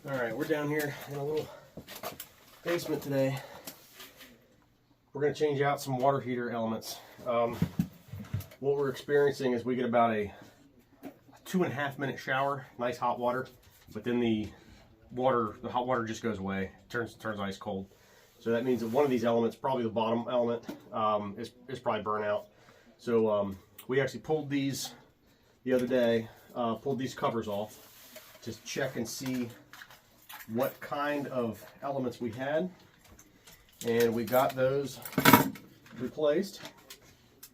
Alright, we're down here in a little basement today. We're going to change out some water heater elements. What we're experiencing is we get about a 2.5 minute shower, nice hot water, but then the hot water just goes away, turns ice cold. So that means that one of these elements, probably the bottom element, is probably burnt out. So we actually pulled these the other day, pulled these covers off to check and see what kind of elements we had, and we got those replaced.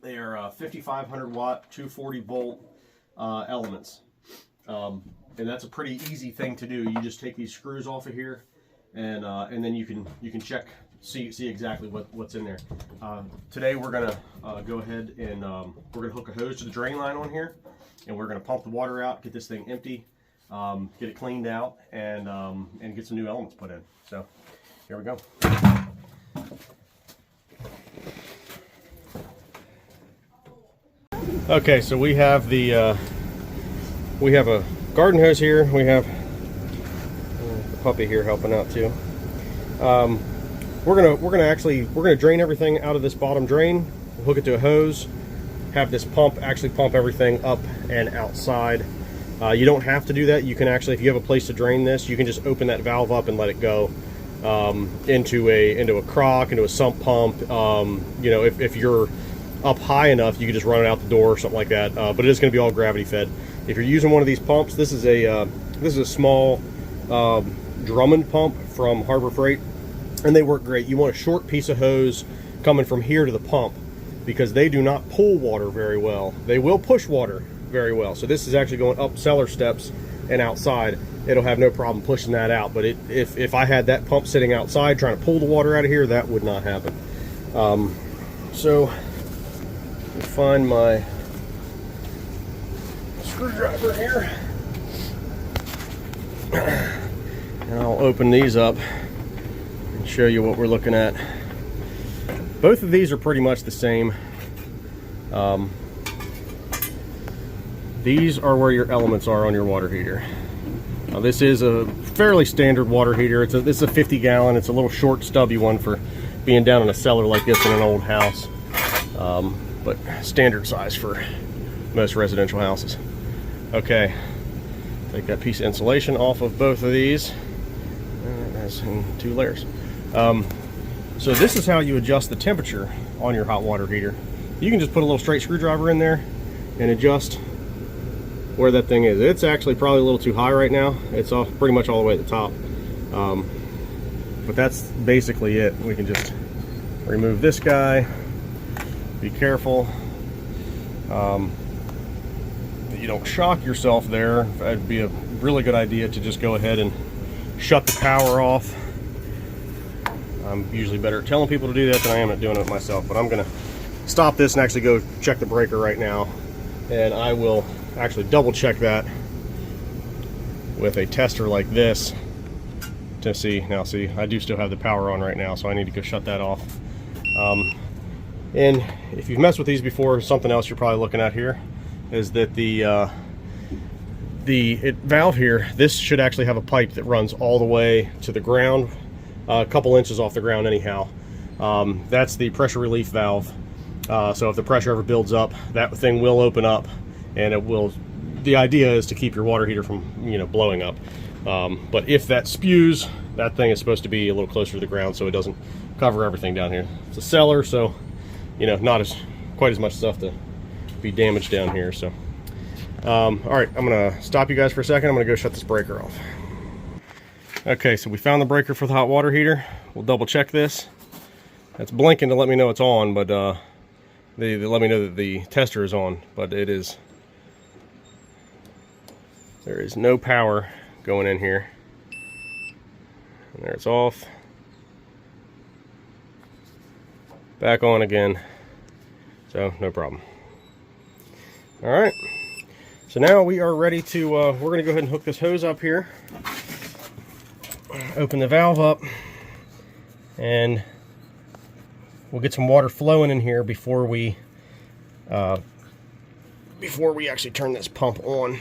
They are 5500 watt 240 volt elements, and that's a pretty easy thing to do. You just take these screws off of here, and then you can check, see exactly what's in there. Today we're gonna go ahead and we're gonna hook a hose to the drain line on here, and we're gonna pump the water out, get this thing empty, get it cleaned out, and get some new elements put in. So here we go. Okay, so we have a garden hose here. We have the puppy here helping out too. We're gonna drain everything out of this bottom drain, hook it to a hose, have this pump actually pump everything up and outside. You don't have to do that. You can actually, if you have a place to drain this, you can just open that valve up and let it go into a crock, into a sump pump. You know, if you're up high enough, you can just run it out the door or something like that. But it is going to be all gravity fed. If you're using one of these pumps, this is a small Drummond pump from Harbor Freight, and they work great. You want a short piece of hose coming from here to the pump, because they do not pull water very well. They will push water very well. So this is actually going up cellar steps and outside. It'll have no problem pushing that out. But if I had that pump sitting outside trying to pull the water out of here, that would not happen. So find my screwdriver here, and I'll open these up and show you what we're looking at. Both of these are pretty much the same. These are where your elements are on your water heater. Now, this is a fairly standard water heater. This is a 50 gallon. It's a little short stubby one for being down in a cellar like this in an old house, but standard size for most residential houses. Okay, take that piece of insulation off of both of these. That's in 2 layers. So this is how you adjust the temperature on your hot water heater. You can just put a little straight screwdriver in there and adjust where that thing is. It's actually probably a little too high right now. It's all pretty much all the way at the top. But that's basically it. We can just remove this guy. Be careful that you don't shock yourself there. It'd be a really good idea to just go ahead and shut the power off. I'm usually better at telling people to do that than I am at doing it myself, but I'm gonna stop this and actually go check the breaker right now, and I will actually double check that with a tester like this to see. Now see, I do still have the power on right now, so I need to go shut that off. And if you've messed with these before, something else you're probably looking at here is that the valve here, this should actually have a pipe that runs all the way to the ground, a couple inches off the ground anyhow. That's the pressure relief valve. So if the pressure ever builds up, that thing will open up, and it will, the idea is to keep your water heater from, you know, blowing up. But if that spews, that thing is supposed to be a little closer to the ground so it doesn't cover everything down here. It's a cellar, so, you know, not quite as much stuff to be damaged down here. So all right, I'm gonna stop you guys for a second. I'm gonna go shut this breaker off. Okay, so we found the breaker for the hot water heater. We'll double check this. It's blinking to let me know it's on, but they let me know that the tester is on, but it is, there is no power going in here. And there it's off. Back on again. So no problem. All right, so now we are ready to, we're gonna go ahead and hook this hose up here. Open the valve up, and we'll get some water flowing in here before we actually turn this pump on.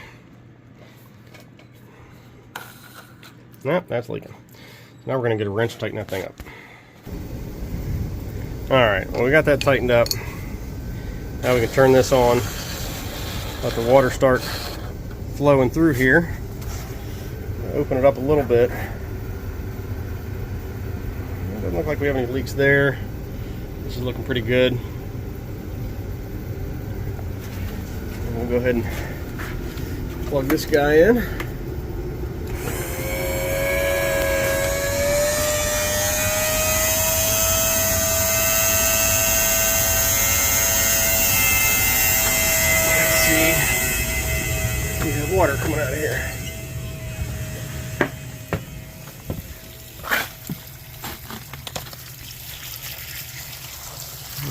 Nope, that's leaking. Now we're going to get a wrench to tighten that thing up. Alright, well, we got that tightened up. Now we can turn this on, let the water start flowing through here. Open it up a little bit. It doesn't look like we have any leaks there. This is looking pretty good. And we'll go ahead and plug this guy in. We have water coming out of here.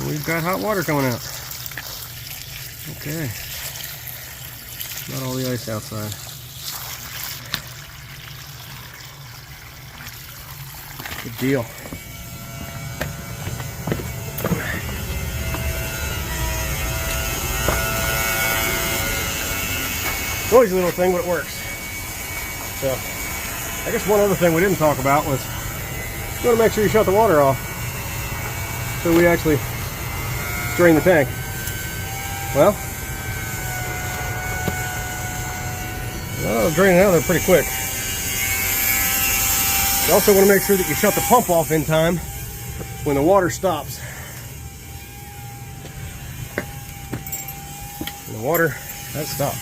We've got hot water coming out. Okay. Not all the ice outside. Good deal. Noisy little thing, but it works. So, I guess one other thing we didn't talk about was you want to make sure you shut the water off so we actually drain the tank. Well, drain it out there pretty quick. You also want to make sure that you shut the pump off in time when the water stops. And the water has stopped.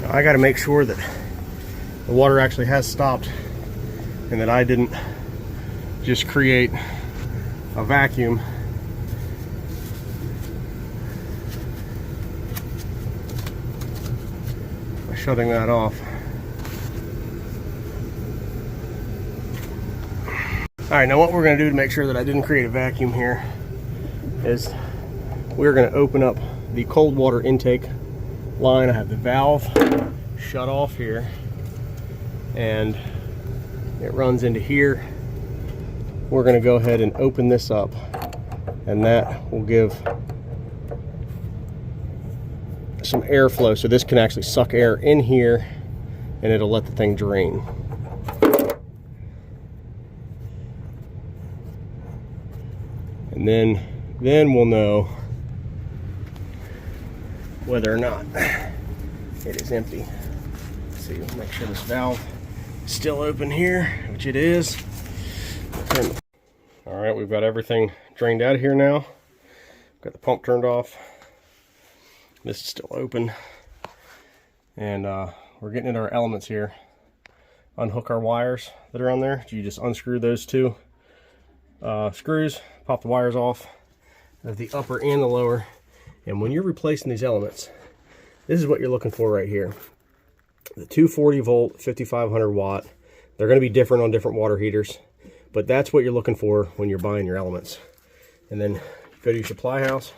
Now I got to make sure that the water actually has stopped and that I didn't just create a vacuum by shutting that off. Alright, now what we're going to do to make sure that I didn't create a vacuum here is we're going to open up the cold water intake line. I have the valve shut off here and it runs into here. We're going to go ahead and open this up and that will give some airflow so this can actually suck air in here and it'll let the thing drain. And then we'll know whether or not it is empty. Let's see, we'll make sure this valve is still open here, which it is. All right, we've got everything drained out of here now. Got the pump turned off. This is still open. And we're getting into our elements here. Unhook our wires that are on there. You just unscrew those two screws, pop the wires off of the upper and the lower. And when you're replacing these elements, this is what you're looking for right here. The 240 volt, 5500 watt. They're going to be different on different water heaters, but that's what you're looking for when you're buying your elements. And then you go to your supply house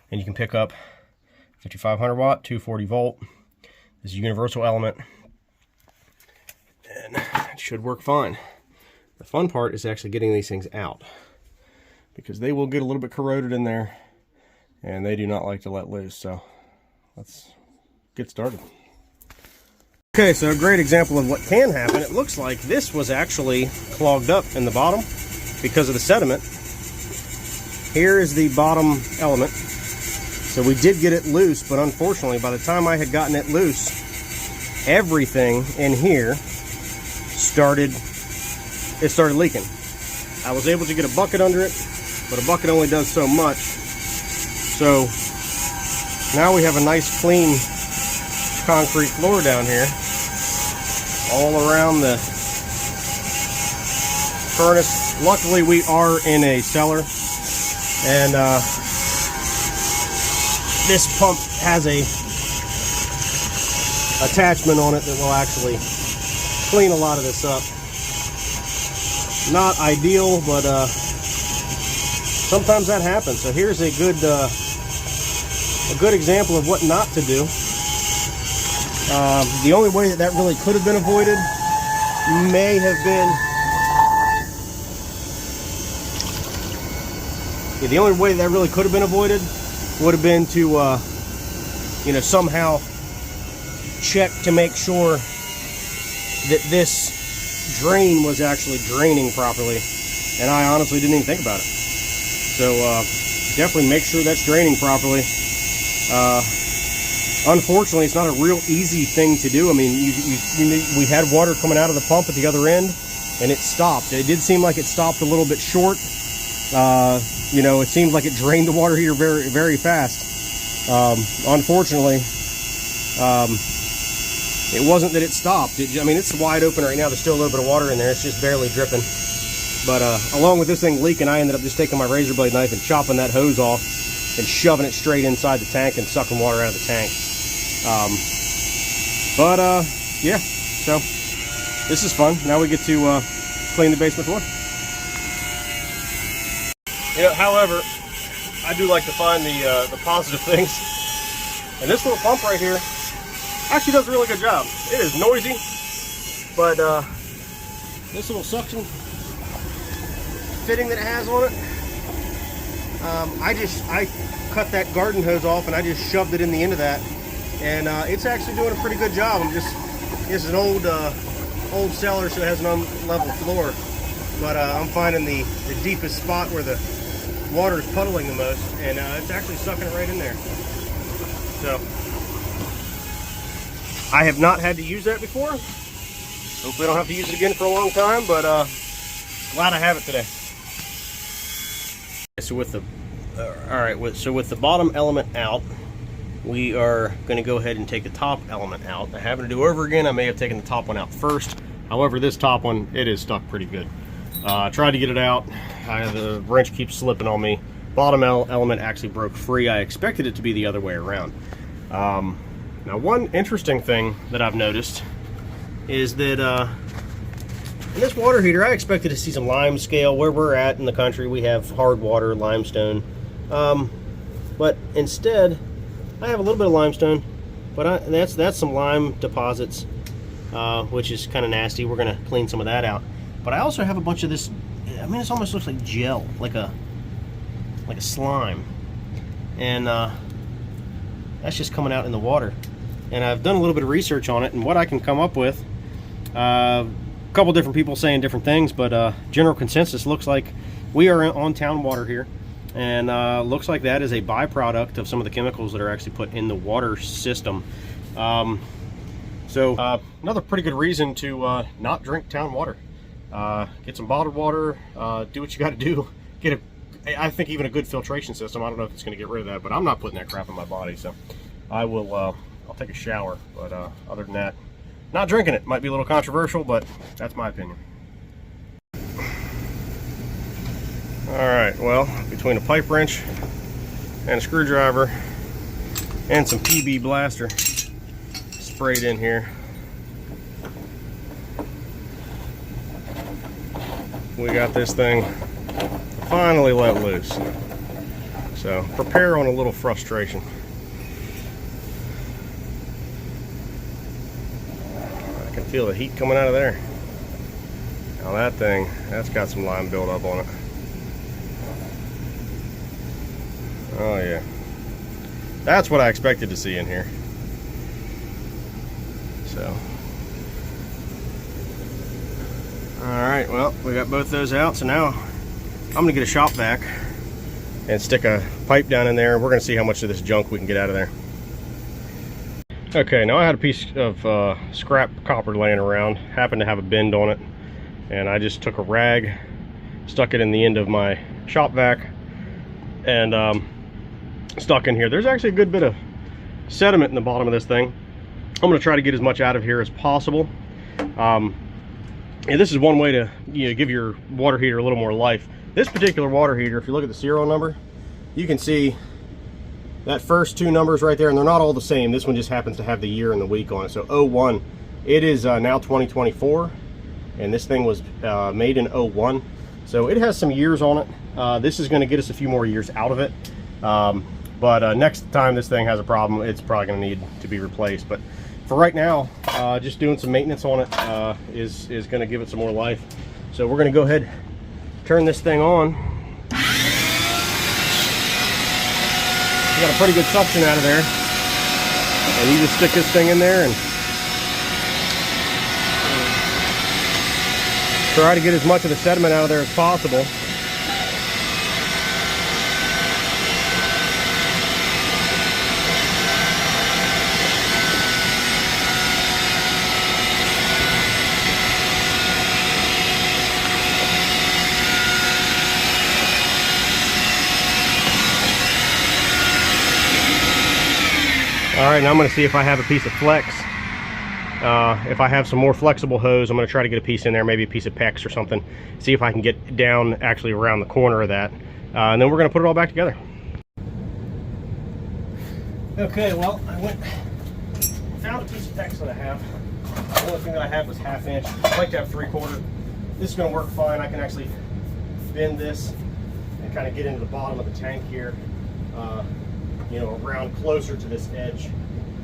and you can pick up 5500 watt, 240 volt. This is a universal element. And it should work fine. The fun part is actually getting these things out, because they will get a little bit corroded in there and they do not like to let loose. So let's get started. Okay, so a great example of what can happen. It looks like this was actually clogged up in the bottom because of the sediment. Here is the bottom element. So we did get it loose, but unfortunately by the time I had gotten it loose, everything in here started leaking. I was able to get a bucket under it, but a bucket only does so much. So now we have a nice clean concrete floor down here all around the furnace. Luckily we are in a cellar, and this pump has a attachment on it that will actually clean a lot of this up. Not ideal, but sometimes that happens. So here's a good example of what not to do. The only way that really could have been avoided may have been, the only way that really could have been avoided would have been to, you know, somehow check to make sure that this drain was actually draining properly. And I honestly didn't even think about it. So definitely make sure that's draining properly. Unfortunately, it's not a real easy thing to do. I mean, we had water coming out of the pump at the other end, and it stopped. It did seem like it stopped a little bit short. You know, it seemed like it drained the water heater very, very fast. Unfortunately, it wasn't that it stopped. I mean, it's wide open right now. There's still a little bit of water in there. It's just barely dripping. But along with this thing leaking, I ended up just taking my razor blade knife and chopping that hose off and shoving it straight inside the tank and sucking water out of the tank. Yeah, so this is fun. Now we get to clean the basement floor. You know, however, I do like to find the positive things. And this little pump right here actually does a really good job. It is noisy, but this little suction fitting that it has on it, I cut that garden hose off and I just shoved it in the end of that, and it's actually doing a pretty good job. This is an old cellar, so it has an unlevel floor, but I'm finding the deepest spot where the water is puddling the most, and it's actually sucking it right in there. So I have not had to use that before. Hopefully I don't have to use it again for a long time, but glad I have it today. So with the with the bottom element out, we are going to go ahead and take the top element out. I having to do over again. I may have taken the top one out first. However, this top one, it is stuck pretty good. I tried to get it out. The wrench keeps slipping on me. Bottom element actually broke free. I expected it to be the other way around. Now, one interesting thing that I've noticed is that in this water heater, I expected to see some lime scale. Where we're at in the country, we have hard water, limestone. But instead, I have a little bit of limestone, but that's some lime deposits, which is kind of nasty. We're going to clean some of that out. But I also have a bunch of this. I mean, it almost looks like gel, like a slime, and that's just coming out in the water. And I've done a little bit of research on it, and what I can come up with, a couple different people saying different things, but general consensus looks like we are on town water here, and looks like that is a byproduct of some of the chemicals that are actually put in the water system. So another pretty good reason to not drink town water. Get some bottled water, do what you got to do. Get I think even a good filtration system. I don't know if it's going to get rid of that, but I'm not putting that crap in my body, so I will. I'll take a shower, but other than that, not drinking it. Might be a little controversial, but that's my opinion. Alright, well, between a pipe wrench and a screwdriver and some PB blaster sprayed in here, we got this thing finally let loose. So prepare on a little frustration. I can feel the heat coming out of there. Now that thing, that's got some lime buildup on it. Oh yeah. That's what I expected to see in here. So. Alright, well, we got both those out, so now I'm going to get a shop vac and stick a pipe down in there. We're going to see how much of this junk we can get out of there. Okay, now I had a piece of scrap copper laying around, happened to have a bend on it, and I just took a rag, stuck it in the end of my shop vac, and stuck in here. There's actually a good bit of sediment in the bottom of this thing. I'm going to try to get as much out of here as possible. And this is one way to give your water heater a little more life. This particular water heater, if you look at the serial number, you can see that first two numbers right there, and they're not all the same. This one just happens to have the year and the week on it. So 01, it is now 2024, and this thing was made in 01. So it has some years on it. This is going to get us a few more years out of it. But next time this thing has a problem, it's probably going to need to be replaced. But for right now, just doing some maintenance on it is going to give it some more life. So we're going to go ahead, turn this thing on. You got a pretty good suction out of there. And you just stick this thing in there and try to get as much of the sediment out of there as possible. All right, now I'm going to see if I have a piece of flex. If I have some more flexible hose, I'm going to try to get a piece in there, maybe a piece of PEX or something. See if I can get down actually around the corner of that. And then we're going to put it all back together. Okay, well, I found a piece of PEX that I have. The only thing that I had was 1/2 inch. I'd like to have 3/4. This is going to work fine. I can actually bend this and kind of get into the bottom of the tank here. You know, around closer to this edge,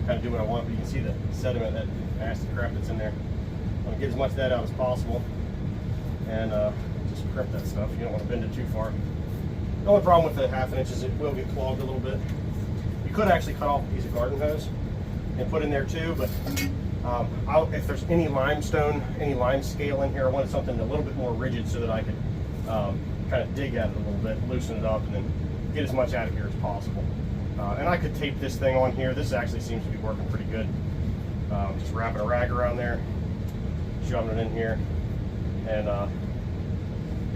kind of do what I want, but you can see the sediment, that nasty crap that's in there. I want to get as much of that out as possible, and just crimp that stuff. You don't want to bend it too far. The only problem with the 1/2 inch is it will get clogged a little bit. You could actually cut off a piece of garden hose and put in there too, but if there's any limestone, any lime scale in here, I wanted something a little bit more rigid so that I could kind of dig at it a little bit, loosen it up, and then get as much out of here as possible. And I could tape this thing on here. This actually seems to be working pretty good. Just wrapping a rag around there, shoving it in here, and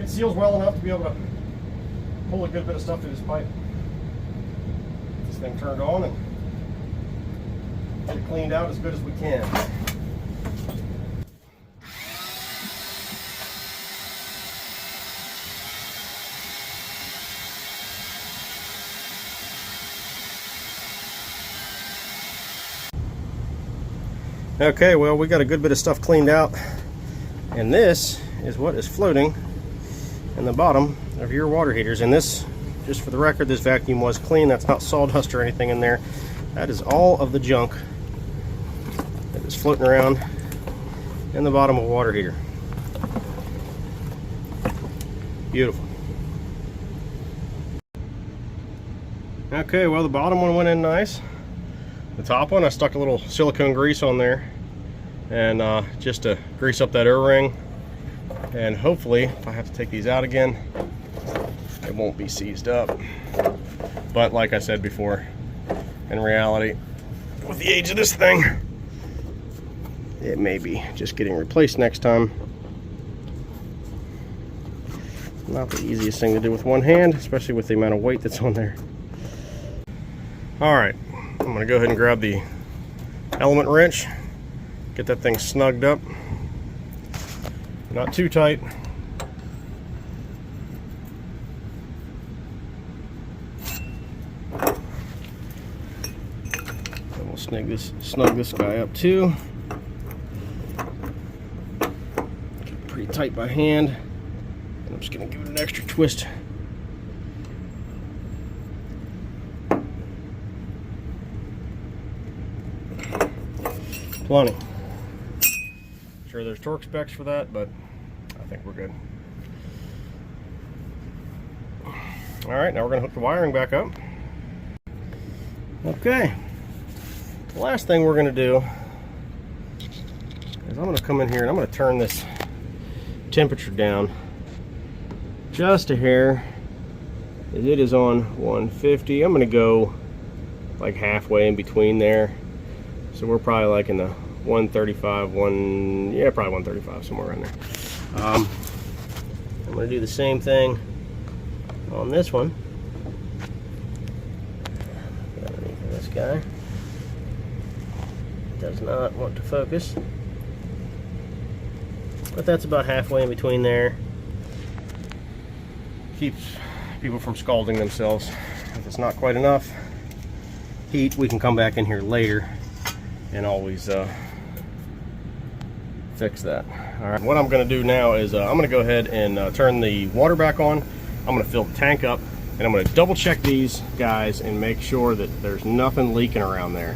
it seals well enough to be able to pull a good bit of stuff through this pipe. Get this thing turned on and get it cleaned out as good as we can. Okay, well, we got a good bit of stuff cleaned out, and this is what is floating in the bottom of your water heaters. And this, just for the record, this vacuum was clean. That's not sawdust or anything in there. That is all of the junk that is floating around in the bottom of a water heater. Beautiful. Okay, well, the bottom one went in nice. The top one, I stuck a little silicone grease on there, and just to grease up that O-ring, and hopefully, if I have to take these out again, it won't be seized up. But like I said before, in reality, with the age of this thing, it may be just getting replaced next time. Not the easiest thing to do with one hand, especially with the amount of weight that's on there. All right. I'm going to go ahead and grab the element wrench, get that thing snugged up, not too tight. And we'll snug this guy up too. Pretty tight by hand, and I'm just going to give it an extra twist. Plenty. Sure, there's torque specs for that, but I think we're good. All right, now we're going to hook the wiring back up. Okay. The last thing we're going to do is I'm going to come in here and I'm going to turn this temperature down just a hair. It is on 150. I'm going to go like halfway in between there. So we're probably like in the 135, probably 135, somewhere around there. I'm going to do the same thing on this one. Underneath this guy. Does not want to focus. But that's about halfway in between there. Keeps people from scalding themselves. If it's not quite enough heat, we can come back in here later and always fix that. All right, what I'm going to do now is I'm going to go ahead and turn the water back on. I'm going to fill the tank up, and I'm going to double check these guys and make sure that there's nothing leaking around there.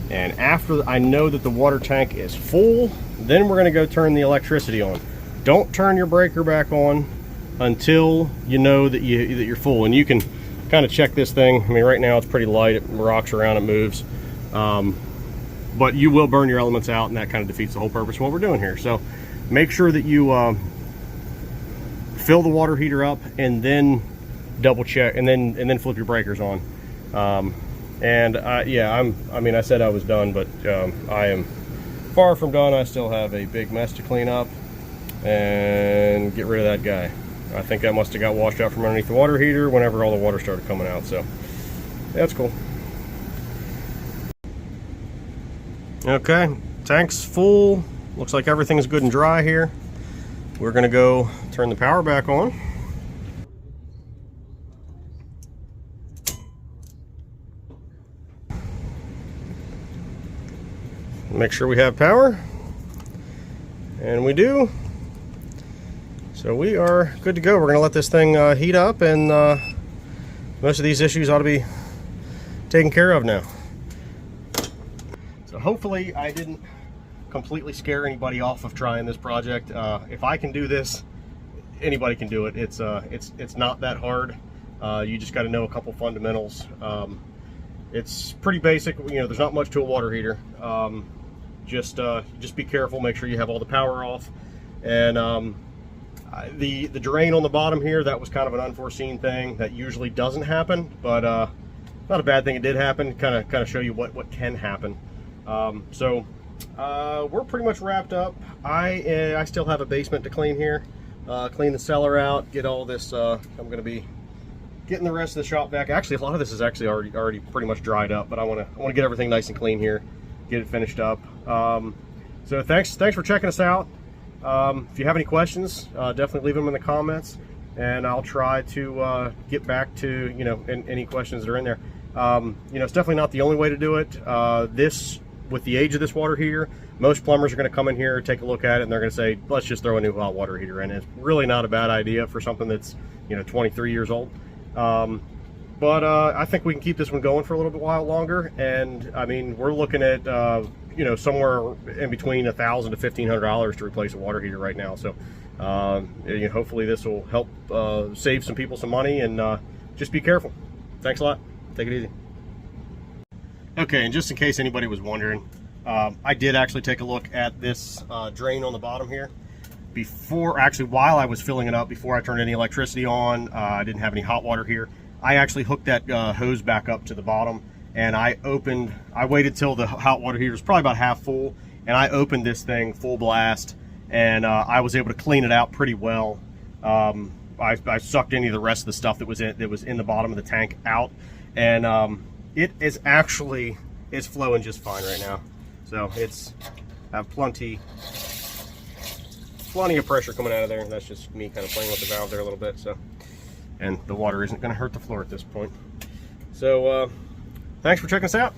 And after I know that the water tank is full, then we're going to go turn the electricity on. Don't turn your breaker back on until you know that you're full. And you can kind of check this thing. I mean, right now it's pretty light. It rocks around, it moves. But you will burn your elements out, and that kind of defeats the whole purpose of what we're doing here. So make sure that you fill the water heater up, and then double check, and then flip your breakers on. Yeah, I mean, I said I was done, but I am far from done. I still have a big mess to clean up and get rid of that guy. I think that must have got washed out from underneath the water heater whenever all the water started coming out, so that's cool. Okay, tank's full. Looks like everything's good and dry here. We're gonna go turn the power back on. Make sure we have power, and we do. So we are good to go. We're gonna let this thing heat up, and most of these issues ought to be taken care of now. So hopefully I didn't completely scare anybody off of trying this project. If I can do this, anybody can do it. It's not that hard. You just got to know a couple fundamentals. It's pretty basic. You know, there's not much to a water heater. Just be careful. Make sure you have all the power off. And the drain on the bottom here, that was kind of an unforeseen thing. That usually doesn't happen, but not a bad thing. It did happen. Kind of show you what can happen. We're pretty much wrapped up. I still have a basement to clean here. Clean the cellar out. Get all this. I'm going to be getting the rest of the shop vac. Actually, a lot of this is actually already pretty much dried up, but I want to get everything nice and clean here. Get it finished up. So thanks for checking us out. If you have any questions, definitely leave them in the comments, and I'll try to get back to any questions that are in there. It's definitely not the only way to do it. With the age of this water heater, most plumbers are going to come in here, take a look at it, and they're going to say, let's just throw a new hot water heater in. It's really not a bad idea for something that's 23 years old. But I think we can keep this one going for a little bit while longer. And I mean, we're looking at somewhere in between $1,000 to $1,500 to replace a water heater right now. So hopefully this will help save some people some money, and just be careful. Thanks a lot. Take it easy. Okay, and just in case anybody was wondering, I did actually take a look at this drain on the bottom here. While I was filling it up, before I turned any electricity on, I didn't have any hot water here. I actually hooked that hose back up to the bottom, and I waited till the hot water heater was probably about half full, and I opened this thing full blast, and I was able to clean it out pretty well. I sucked any of the rest of the stuff that was in the bottom of the tank out, and it is actually flowing just fine right now. So it's have plenty of pressure coming out of there. That's just me kind of playing with the valve there a little bit. So, and the water isn't going to hurt the floor at this point. So thanks for checking us out.